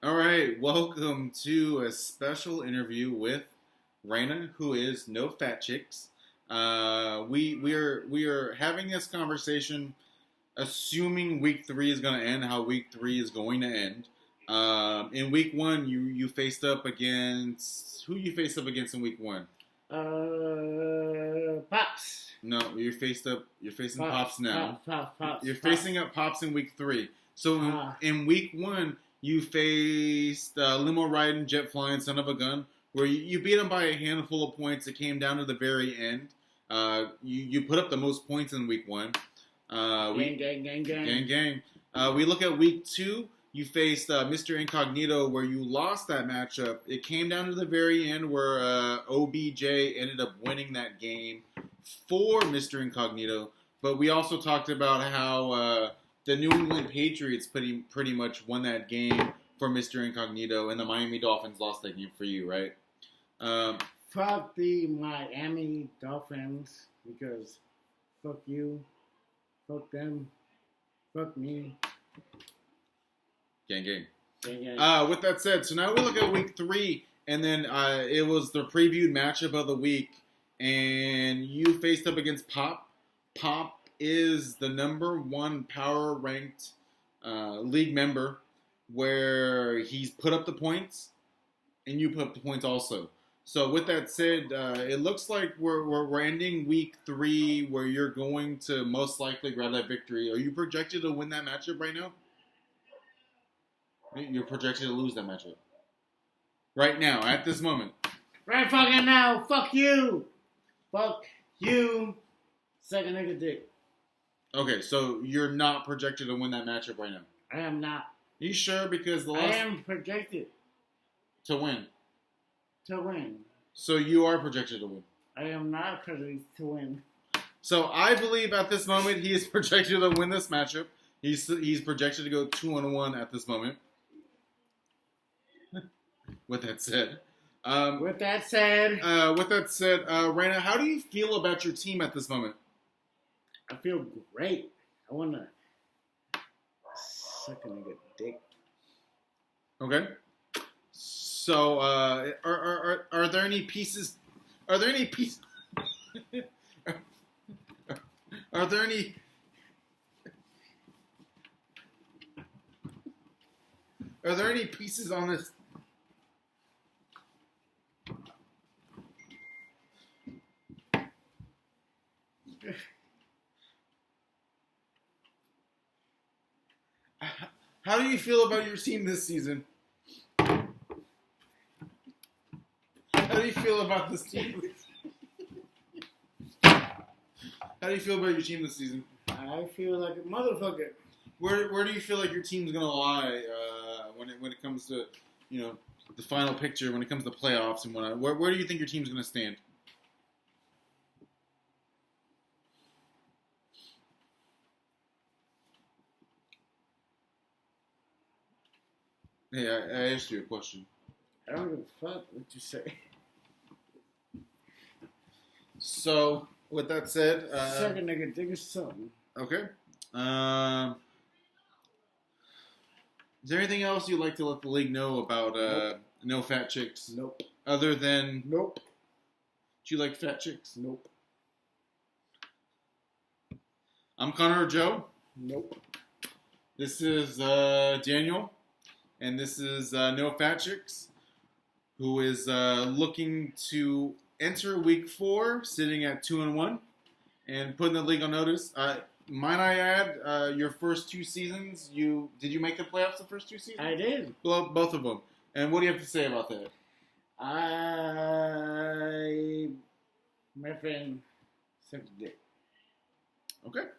All right, welcome to a special interview with Reyna, who is No Fat Chicks. We are having this conversation, assuming week three is going to end how week three is going to end. In week one, you faced up against who you faced up against in week one. Pops. No, you're facing Pops now. Pops. You're facing up Pops in week three. So in week one, you faced limo riding, jet flying, son of a gun, where you beat him by a handful of points. It came down to the very end. You put up the most points in week one. Gang. We look at week two. You faced Mr. Incognito, where you lost that matchup. It came down to the very end, where OBJ ended up winning that game for Mr. Incognito. But we also talked about how the New England Patriots pretty much won that game for Mr. Incognito, and the Miami Dolphins lost that game for you, right? Fuck the Miami Dolphins, because fuck you, fuck them, fuck me. Gang. Gang. With that said, so now we look at week three, and then it was the previewed matchup of the week, and you faced up against Pop. Pop is the number one power ranked league member, where he's put up the points, and you put up the points also. So with that said, it looks like we're ending week three, where you're going to most likely grab that victory. Are you projected to win that matchup right now? You're projected to lose that matchup. Right now, at this moment. Right fucking now, fuck you! Fuck you! Second nigga dick. Okay, so you're not projected to win that matchup right now? I am not. Are you sure? Because the I last... am projected. To win? To win. So you are projected to win? I am not projected to win. So I believe at this moment he is projected to win this matchup. He's projected to go 2-1 at this moment. With that said, Reyna, how do you feel about your team at this moment? I feel great. I want to suck a nigga dick. Okay. So, are there any pieces? Are there any pieces? Are there any? Are there any pieces on this? How do you feel about your team this season? How do you feel about this team? How do you feel about your team this season? I feel like a motherfucker. Where do you feel like your team's gonna lie when it comes to the final picture, when it comes to playoffs and whatnot? Where do you think your team's gonna stand? Hey, I asked you a question. I don't give a fuck what you say. So, with that said... Second nigga, dig or something. Okay. Is there anything else you'd like to let the league know about Nope. No Fat Chicks? Nope. Other than... Nope. Do you like fat chicks? Nope. I'm Connor Joe. Nope. This is Daniel. And this is No Fat Chicks, who is looking to enter week 4, sitting at 2-1, and putting the league on notice. Might I add, your first 2 seasons, did you make the playoffs the first 2 seasons? I did. Both of them. And what do you have to say about that? My friend sucked a dick. Okay.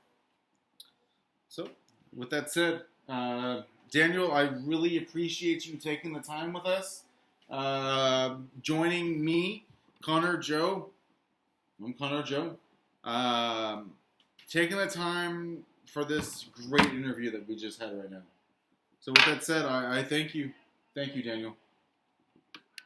So, with that said, Daniel, I really appreciate you taking the time with us, joining me, Connor Joe. I'm Connor Joe. Taking the time for this great interview that we just had right now. So with that said, I thank you. Thank you, Daniel.